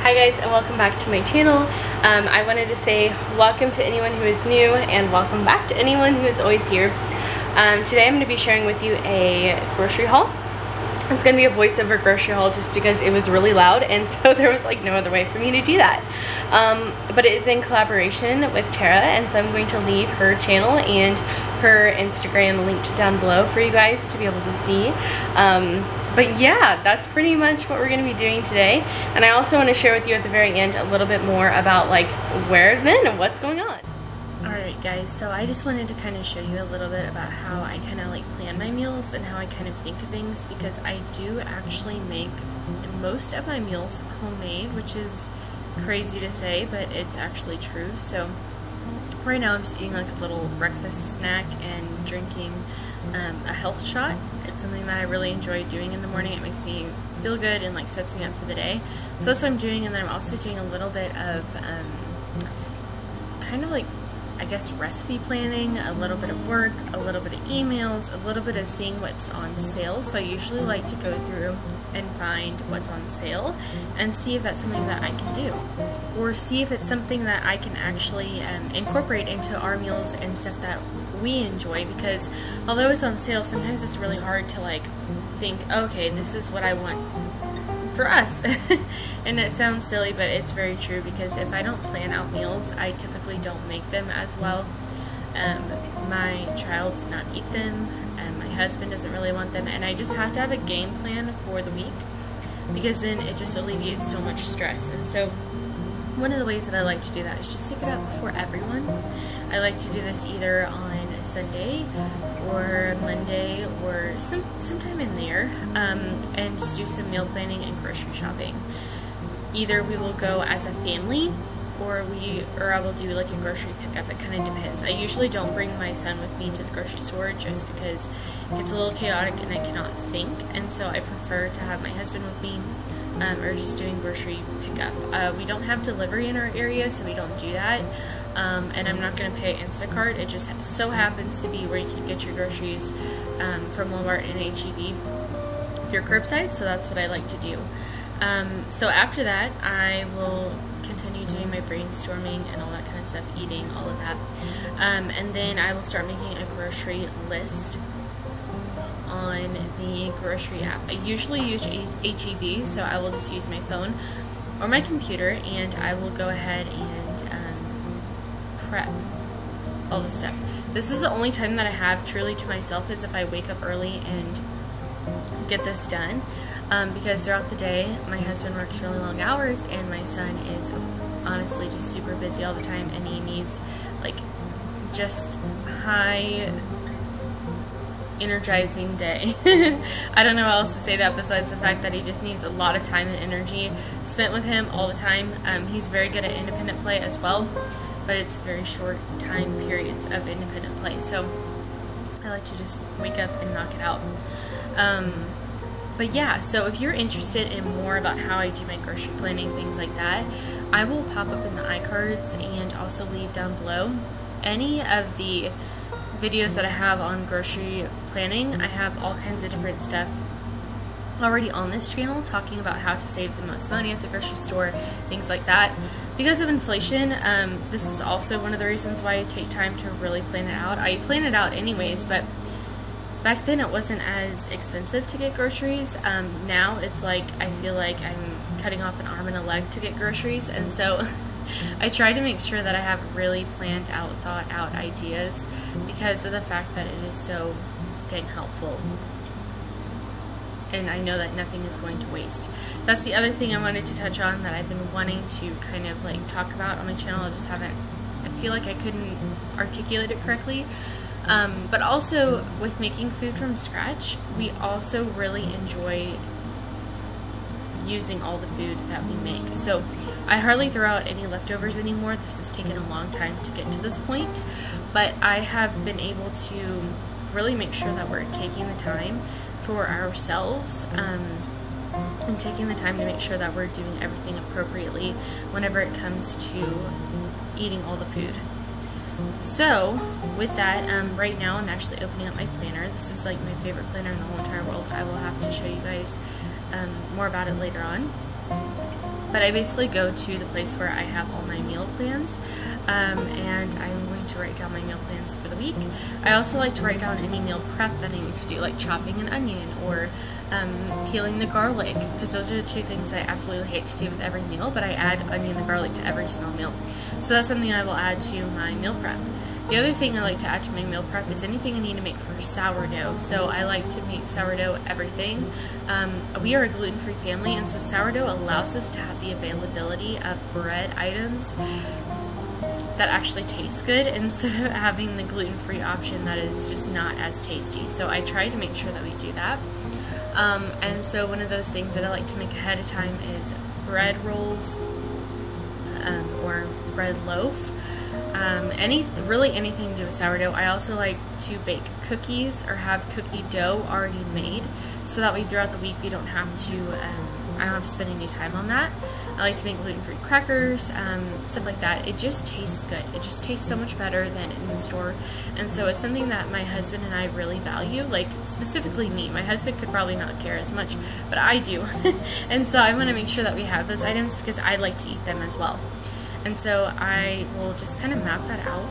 Hi guys, and welcome back to my channel. I wanted to say welcome to anyone who is new and welcome back to anyone who is always here. Today I'm going to be sharing with you a grocery haul. It's going to be a voiceover grocery haul just because it was really loud and so there was like no other way for me to do that. But it is in collaboration with Tara, and so I'm going to leave her channel and her Instagram linked down below for you guys to be able to see. But yeah, that's pretty much what we're going to be doing today. And I also want to share with you at the very end a little bit more about like where I've been and what's going on. Alright guys, so I just wanted to kind of show you a little bit about how I kind of like plan my meals and how I kind of think of things, because I do actually make most of my meals homemade, which is crazy to say, but it's actually true. So right now I'm just eating like a little breakfast snack and drinking a health shot. It's something that I really enjoy doing in the morning. It makes me feel good and like sets me up for the day. So that's what I'm doing, and then I'm also doing a little bit of kind of like, I guess, recipe planning, a little bit of work, a little bit of emails, a little bit of seeing what's on sale. So I usually like to go through and find what's on sale and see if that's something that I can do, or see if it's something that I can actually incorporate into our meals and stuff that we enjoy. Because although it's on sale, sometimes it's really hard to like think, okay, this is what I want for us. And it sounds silly, but it's very true, because if I don't plan out meals, I typically don't make them as well. My child does not eat them, and my husband doesn't really want them, and I just have to have a game plan for the week, because then it just alleviates so much stress. And so one of the ways that I like to do that is just take it out before everyone. I like to do this either on Sunday or Monday or sometime in there, and just do some meal planning and grocery shopping. Either we will go as a family, or I will do like a grocery pickup. It kind of depends. I usually don't bring my son with me to the grocery store just because it gets a little chaotic and I cannot think, and so I prefer to have my husband with me, or just doing grocery pickup. We don't have delivery in our area, so we don't do that. And I'm not going to pay Instacart. It just so happens to be where you can get your groceries from Walmart and H-E-B if you're curbside, so that's what I like to do. So after that, I will continue doing my brainstorming and all that kind of stuff, eating, all of that. And then I will start making a grocery list on the grocery app. I usually use H-E-B, so I will just use my phone or my computer, and I will go ahead and prep all the stuff. This is the only time that I have truly to myself, is if I wake up early and get this done, because throughout the day my husband works really long hours and my son is honestly just super busy all the time, and he needs like just high energizing day. I don't know how else to say that besides the fact that he just needs a lot of time and energy spent with him all the time. He's very good at independent play as well, but it's very short time periods of independent play, so I like to just wake up and knock it out. But yeah, so if you're interested in more about how I do my grocery planning, things like that, I will pop up in the iCards and also leave down below any of the videos that I have on grocery planning. I have all kinds of different stuff already on this channel talking about how to save the most money at the grocery store, things like that. Because of inflation, this is also one of the reasons why I take time to really plan it out. I plan it out anyways, but back then it wasn't as expensive to get groceries. Now it's like I feel like I'm cutting off an arm and a leg to get groceries, and so I try to make sure that I have really planned out, thought out ideas, because of the fact that it is so dang helpful. And I know that nothing is going to waste. That's the other thing I wanted to touch on that I've been wanting to kind of like talk about on my channel. I just haven't, I feel like I couldn't articulate it correctly. But also with making food from scratch, we also really enjoy using all the food that we make. So I hardly throw out any leftovers anymore. This has taken a long time to get to this point, but I have been able to really make sure that we're taking the time for ourselves, and taking the time to make sure that we're doing everything appropriately whenever it comes to eating all the food. So with that, right now I'm actually opening up my planner. This is like my favorite planner in the whole entire world. I will have to show you guys more about it later on. But I basically go to the place where I have all my meal plans, and I'm going to write down my meal plans for the week. I also like to write down any meal prep that I need to do, like chopping an onion or peeling the garlic, because those are the two things I absolutely hate to do with every meal, but I add onion and garlic to every single meal. So that's something I will add to my meal prep. The other thing I like to add to my meal prep is anything I need to make for sourdough. So I like to make sourdough everything. We are a gluten-free family, and so sourdough allows us to have the availability of bread items that actually taste good instead of having the gluten-free option that is just not as tasty. So I try to make sure that we do that. And so one of those things that I like to make ahead of time is bread rolls or bread loaf. Really anything to do with sourdough. I also like to bake cookies or have cookie dough already made, so that way throughout the week we don't have to, I don't have to spend any time on that. I like to make gluten-free crackers, stuff like that. It just tastes good. It just tastes so much better than in the store, and so it's something that my husband and I really value, like specifically me. My husband could probably not care as much, but I do. And so I want to make sure that we have those items because I like to eat them as well. And so I will just kind of map that out.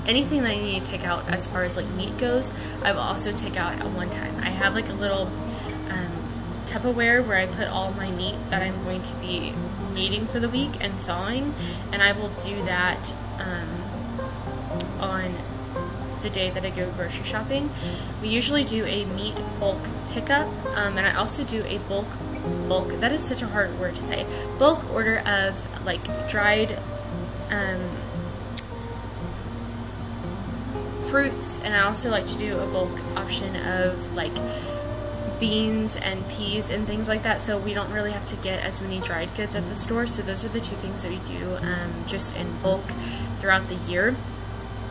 Anything that I need to take out as far as like meat goes, I will also take out at one time. I have like a little Tupperware where I put all my meat that I'm going to be eating for the week and thawing, and I will do that on the day that I go grocery shopping. We usually do a meat bulk pickup, and I also do a bulk, that is such a hard word to say, bulk order of like dried fruits, and I also like to do a bulk option of like beans and peas and things like that, so we don't really have to get as many dried goods at the store. So those are the two things that we do just in bulk throughout the year,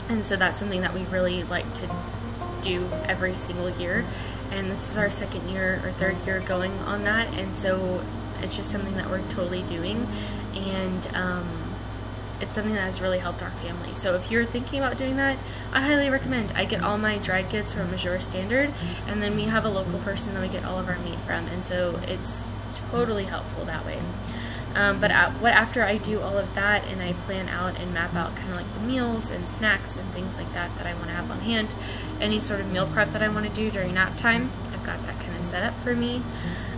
and so that's something that we really like to do every single year, and this is our second year or third year going on that, and so it's just something that we're totally doing, and it's something that has really helped our family. So if you're thinking about doing that, I highly recommend. I get all my dried goods from Missouri Standard, and then we have a local person that we get all of our meat from, and so it's totally helpful that way. But after I do all of that and I plan out and map out kind of like the meals and snacks and things like that that I want to have on hand, any sort of meal prep that I want to do during nap time, I've got that kind of set up for me.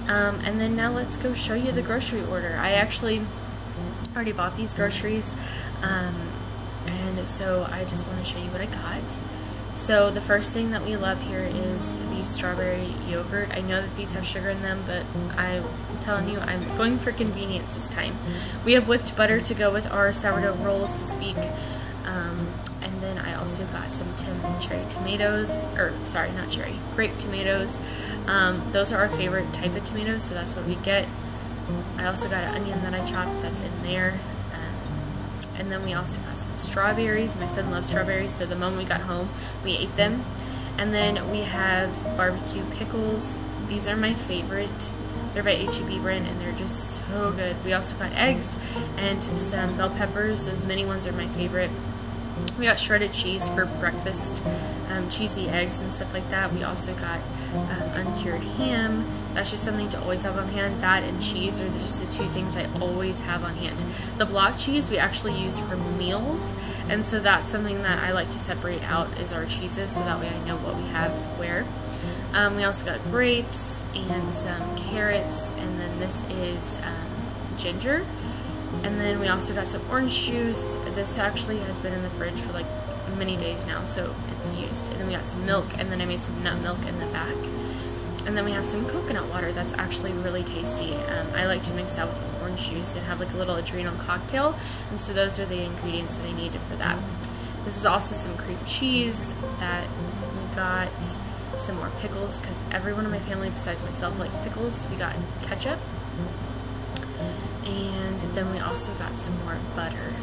And then now let's go show you the grocery order. I actually already bought these groceries, and so I just want to show you what I got. So the first thing that we love here is the strawberry yogurt. I know that these have sugar in them, but I'm telling you, I'm going for convenience this time. We have whipped butter to go with our sourdough rolls this week, and then I also got some cherry tomatoes, or sorry, not cherry, grape tomatoes. Those are our favorite type of tomatoes, so that's what we get. I also got an onion that I chopped that's in there, and then we also got some strawberries. My son loves strawberries, so the moment we got home we ate them. And then we have barbecue pickles. These are my favorite. They're by H-E-B brand, and they're just so good. We also got eggs and some bell peppers. Those mini ones are my favorite. We got shredded cheese for breakfast, cheesy eggs and stuff like that. We also got uncured ham. That's just something to always have on hand. That and cheese are just the two things I always have on hand. The block cheese we actually use for meals, and so that's something that I like to separate out is our cheeses, so that way I know what we have where. We also got grapes and some carrots, and then this is ginger. And then we also got some orange juice. This actually has been in the fridge for like many days now, so it's used. And then we got some milk, and then I made some nut milk in the back. And then we have some coconut water that's actually really tasty. I like to mix that with some orange juice and have like a little adrenal cocktail. And so those are the ingredients that I needed for that. This is also some cream cheese that we got. Some more pickles, because everyone in my family besides myself likes pickles. We got ketchup. And then we also got some more butter.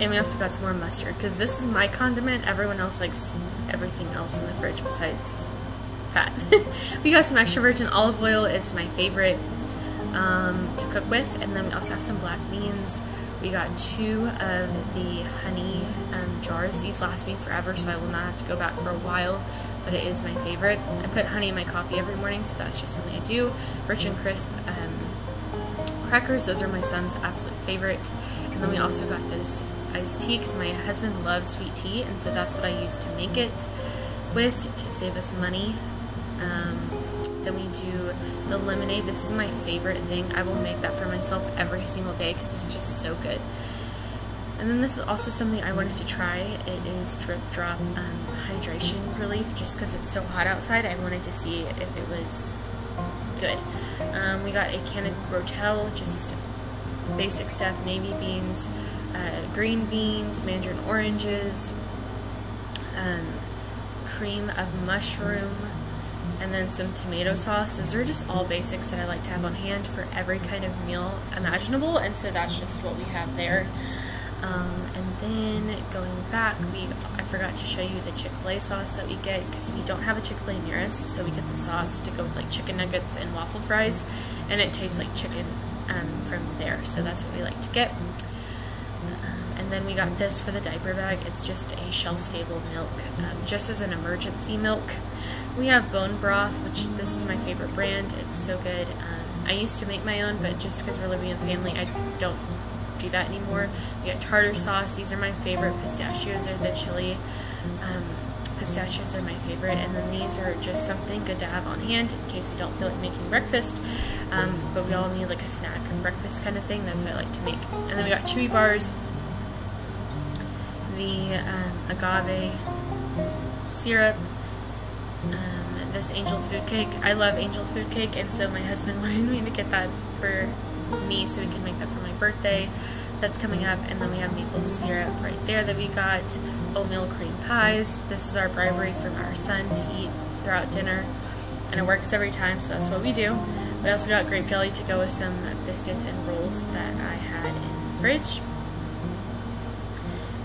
And we also got some more mustard, because this is my condiment. Everyone else likes everything else in the fridge besides that. We got some extra virgin olive oil. It's my favorite to cook with. And then we also have some black beans. We got 2 of the honey jars. These last me forever, so I will not have to go back for a while but it is my favorite. I put honey in my coffee every morning, so that's just something I do. Rich and Crisp crackers, those are my son's absolute favorite. And then we also got this iced tea because my husband loves sweet tea, and so that's what I use to make it with to save us money. Then we do the lemonade. This is my favorite thing. I will make that for myself every single day because it's just so good. And then this is also something I wanted to try. It is Drip Drop hydration relief. Just because it's so hot outside, I wanted to see if it was good. We got a can of Rotel, just basic stuff, navy beans, green beans, mandarin oranges, cream of mushroom, and then some tomato sauce. Those are just all basics that I like to have on hand for every kind of meal imaginable, and so that's just what we have there. And then going back, I forgot to show you the Chick-fil-A sauce that we get because we don't have a Chick-fil-A near us, so we get the sauce to go with like chicken nuggets and waffle fries, and it tastes like chicken from there, so that's what we like to get. And then we got this for the diaper bag. It's just a shelf-stable milk, just as an emergency milk. We have bone broth, which this is my favorite brand. It's so good. I used to make my own, but just because we're living in family, I don't do that anymore. We got tartar sauce. These are my favorite. Pistachios are the chili. Pistachios are my favorite. And then these are just something good to have on hand in case I don't feel like making breakfast. But we all need like a snack and breakfast kind of thing. That's what I like to make. And then we got chewy bars, the agave syrup, this angel food cake. I love angel food cake, and so my husband wanted me to get that for me so we can make that for my birthday that's coming up. And then we have maple syrup right there that we got. Oatmeal cream pies. This is our bribery from our son to eat throughout dinner, and it works every time, so that's what we do. We also got grape jelly to go with some biscuits and rolls that I had in the fridge.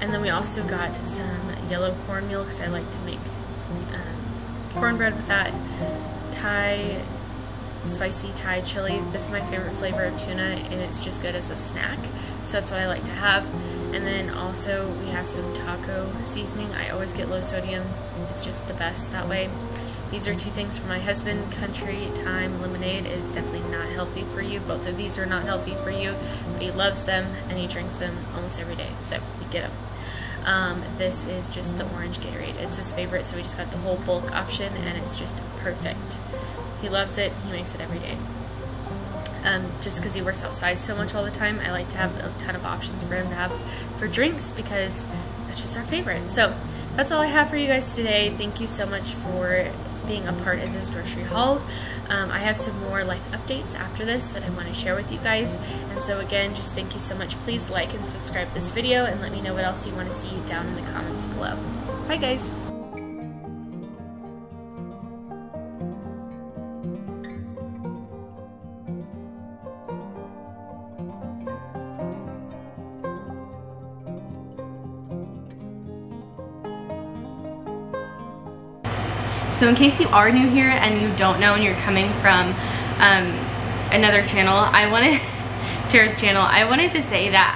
And then we also got some yellow cornmeal because I like to make cornbread with that. Spicy Thai chili. This is my favorite flavor of tuna, and it's just good as a snack, so that's what I like to have. And then also we have some taco seasoning. I always get low sodium. It's just the best that way. These are two things for my husband. Country Time lemonade is definitely not healthy for you. Both of these are not healthy for you, but he loves them and he drinks them almost every day, so we get them. This is just the orange Gatorade. It's his favorite, so we just got the whole bulk option, and it's just perfect. He loves it. He makes it every day. Just because he works outside so much all the time, I like to have a ton of options for him to have for drinks because that's just our favorite. So that's all I have for you guys today. Thank you so much for being a part of this grocery haul. I have some more life updates after this that I want to share with you guys, and so again, just thank you so much. Please like and subscribe this video and let me know what else you want to see down in the comments below. Bye guys! So in case you are new here and you don't know and you're coming from another channel, Tara's channel, I wanted to say that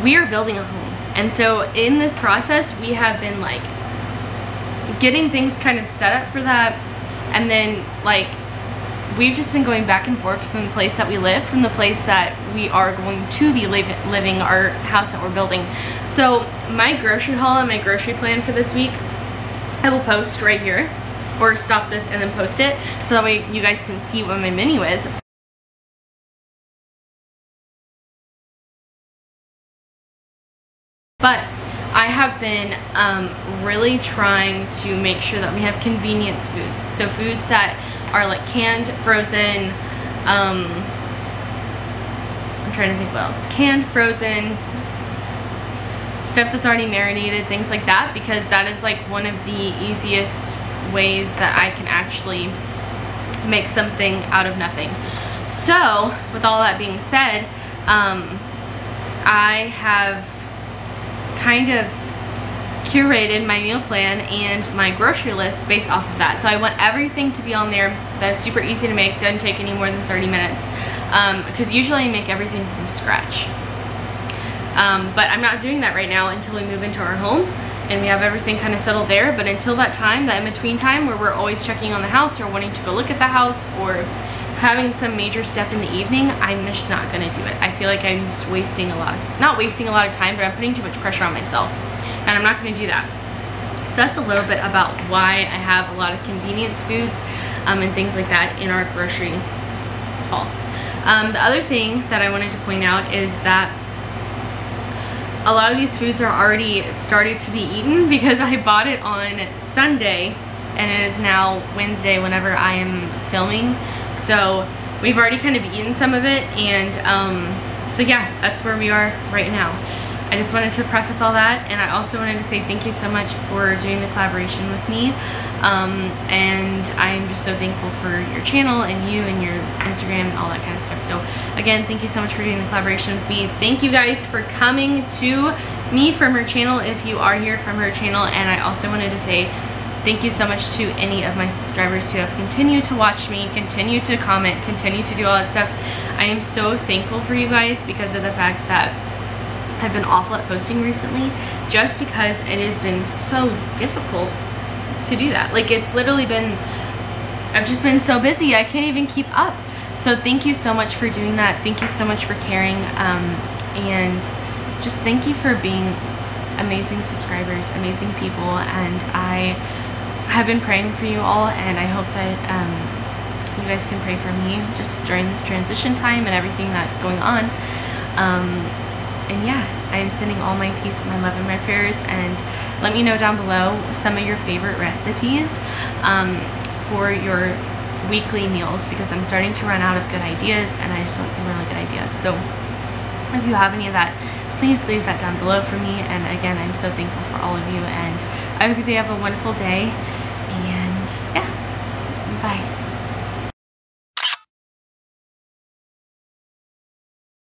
we are building a home. And so in this process, we have been like getting things kind of set up for that. And then like, we've just been going back and forth from the place that we live, from the place that we are going to be living, our house that we're building. So my grocery haul and my grocery plan for this week, I will post right here, or stop this and then post it, so that way you guys can see what my menu is. But I have been really trying to make sure that we have convenience foods. So foods that are like canned, frozen, I'm trying to think what else. Canned, frozen, stuff that's already marinated, things like that, because that is like one of the easiest ways that I can actually make something out of nothing. So with all that being said, I have kind of curated my meal plan and my grocery list based off of that. So I want everything to be on there that's super easy to make, doesn't take any more than 30 minutes, because usually I make everything from scratch. But I'm not doing that right now until we move into our home, and we have everything kind of settled there. But until that time, that in-between time where we're always checking on the house or wanting to go look at the house or having some major stuff in the evening, I'm just not gonna do it. I feel like I'm just wasting not wasting a lot of time, but I'm putting too much pressure on myself, and I'm not gonna do that. So that's a little bit about why I have a lot of convenience foods and things like that in our grocery haul. The other thing that I wanted to point out is that a lot of these foods are already started to be eaten, because I bought it on Sunday and it is now Wednesday whenever I am filming. So we've already kind of eaten some of it, and so yeah, that's where we are right now. I just wanted to preface all that, and I also wanted to say thank you so much for doing the collaboration with me, and I'm just so thankful for your channel and you and your Instagram and all that kind of stuff. So again, thank you so much for doing the collaboration with me. Thank you guys for coming to me from her channel if you are here from her channel, and I also wanted to say thank you so much to any of my subscribers who have continued to watch me, continue to comment, continue to do all that stuff. I am so thankful for you guys because of the fact that I've been awful at posting recently, just because it has been so difficult to do that. Like, it's literally been, I've just been so busy, I can't even keep up. So thank you so much for doing that. Thank you so much for caring, and just thank you for being amazing subscribers, amazing people, and I have been praying for you all, and I hope that you guys can pray for me just during this transition time and everything that's going on. And yeah, I am sending all my peace, my love, and my prayers, and let me know down below some of your favorite recipes for your weekly meals, because I'm starting to run out of good ideas and I just want some really good ideas. So if you have any of that, please leave that down below for me. And again, I'm so thankful for all of you, and I hope you have a wonderful day, and yeah, bye.